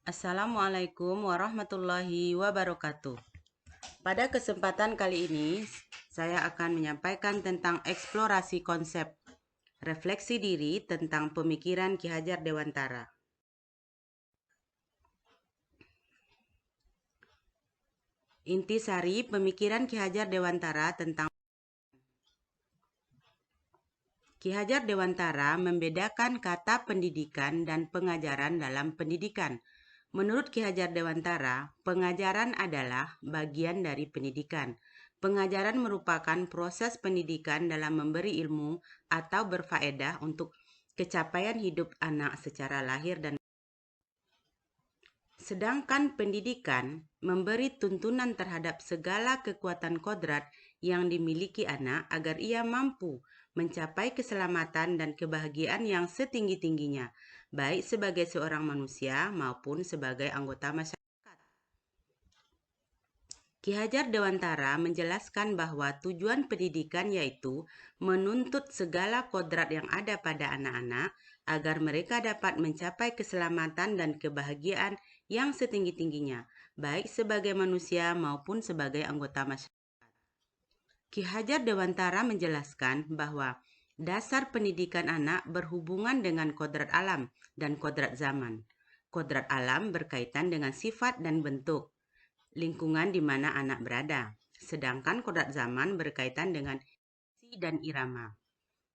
Assalamualaikum warahmatullahi wabarakatuh. Pada kesempatan kali ini, saya akan menyampaikan tentang eksplorasi konsep refleksi diri tentang pemikiran Ki Hajar Dewantara. Intisari pemikiran Ki Hajar Dewantara tentang Ki Hajar Dewantara membedakan kata pendidikan dan pengajaran dalam pendidikan. Menurut Ki Hajar Dewantara, pengajaran adalah bagian dari pendidikan. Pengajaran merupakan proses pendidikan dalam memberi ilmu atau berfaedah untuk kecapaian hidup anak secara lahir dan sedangkan pendidikan memberi tuntunan terhadap segala kekuatan kodrat yang dimiliki anak agar ia mampu mencapai keselamatan dan kebahagiaan yang setinggi-tingginya, baik sebagai seorang manusia maupun sebagai anggota masyarakat. Ki Hajar Dewantara menjelaskan bahwa tujuan pendidikan yaitu menuntut segala kodrat yang ada pada anak-anak agar mereka dapat mencapai keselamatan dan kebahagiaan yang setinggi-tingginya, baik sebagai manusia maupun sebagai anggota masyarakat. Ki Hajar Dewantara menjelaskan bahwa dasar pendidikan anak berhubungan dengan kodrat alam dan kodrat zaman. Kodrat alam berkaitan dengan sifat dan bentuk lingkungan di mana anak berada, sedangkan kodrat zaman berkaitan dengan isi dan irama.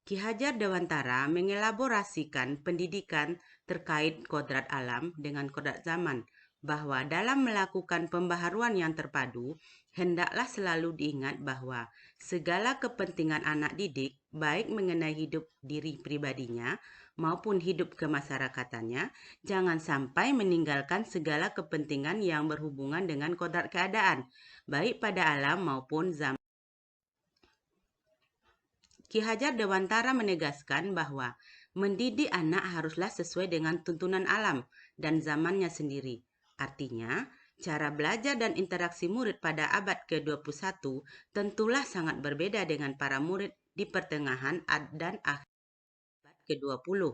Ki Hajar Dewantara mengelaborasikan pendidikan terkait kodrat alam dengan kodrat zaman, bahwa dalam melakukan pembaharuan yang terpadu, hendaklah selalu diingat bahwa segala kepentingan anak didik, baik mengenai hidup diri pribadinya maupun hidup kemasyarakatannya, jangan sampai meninggalkan segala kepentingan yang berhubungan dengan kodrat keadaan, baik pada alam maupun zaman. Ki Hajar Dewantara menegaskan bahwa mendidik anak haruslah sesuai dengan tuntunan alam dan zamannya sendiri. Artinya, cara belajar dan interaksi murid pada abad ke-21 tentulah sangat berbeda dengan para murid di pertengahan dan akhir abad ke-20.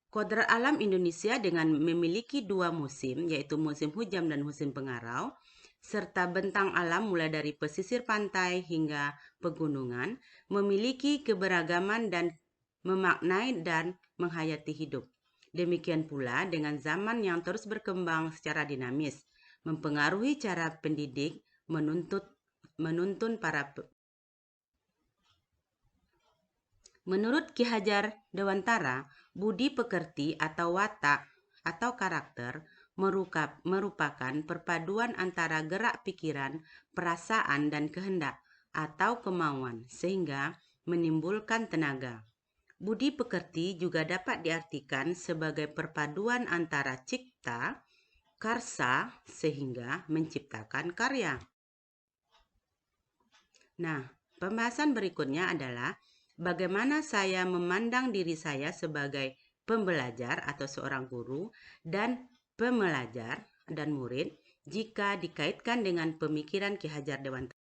Kodrat alam Indonesia dengan memiliki dua musim, yaitu musim hujan dan musim pengarau, serta bentang alam mulai dari pesisir pantai hingga pegunungan, memiliki keberagaman dan memaknai dan menghayati hidup. Demikian pula dengan zaman yang terus berkembang secara dinamis, mempengaruhi cara pendidik menuntun para. Menurut Ki Hajar Dewantara, budi pekerti atau watak atau karakter merupakan perpaduan antara gerak pikiran, perasaan, dan kehendak atau kemauan sehingga menimbulkan tenaga. Budi pekerti juga dapat diartikan sebagai perpaduan antara cipta, karsa sehingga menciptakan karya. Nah, pembahasan berikutnya adalah bagaimana saya memandang diri saya sebagai pembelajar atau seorang guru dan pembelajar dan murid jika dikaitkan dengan pemikiran Ki Hajar Dewantara.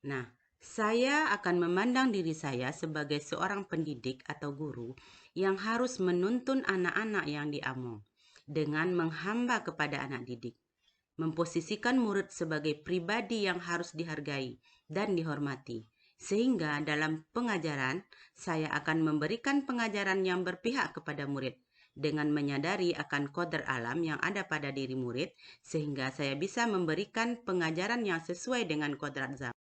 Nah, saya akan memandang diri saya sebagai seorang pendidik atau guru yang harus menuntun anak-anak yang diamu dengan menghamba kepada anak didik, memposisikan murid sebagai pribadi yang harus dihargai dan dihormati. Sehingga dalam pengajaran, saya akan memberikan pengajaran yang berpihak kepada murid dengan menyadari akan kodrat alam yang ada pada diri murid, sehingga saya bisa memberikan pengajaran yang sesuai dengan kodrat zaman.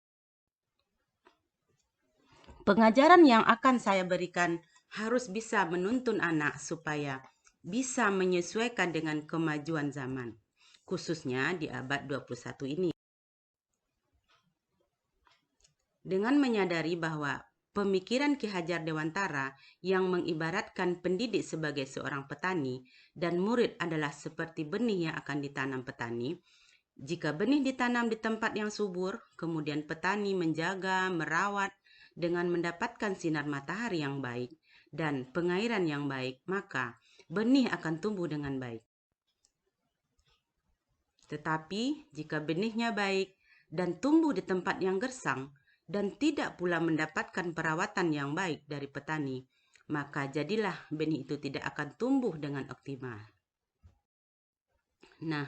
Pengajaran yang akan saya berikan harus bisa menuntun anak supaya bisa menyesuaikan dengan kemajuan zaman, khususnya di abad 21 ini. Dengan menyadari bahwa pemikiran Ki Hajar Dewantara yang mengibaratkan pendidik sebagai seorang petani dan murid adalah seperti benih yang akan ditanam petani. Jika benih ditanam di tempat yang subur, kemudian petani menjaga, merawat dengan mendapatkan sinar matahari yang baik dan pengairan yang baik, maka benih akan tumbuh dengan baik. Tetapi jika benihnya baik dan tumbuh di tempat yang gersang dan tidak pula mendapatkan perawatan yang baik dari petani, maka jadilah benih itu tidak akan tumbuh dengan optimal. Nah,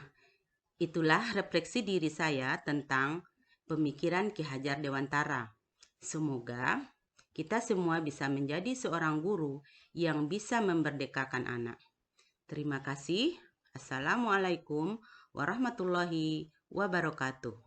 itulah refleksi diri saya tentang pemikiran Ki Hajar Dewantara. Semoga kita semua bisa menjadi seorang guru yang bisa memerdekakan anak. Terima kasih. Assalamualaikum warahmatullahi wabarakatuh.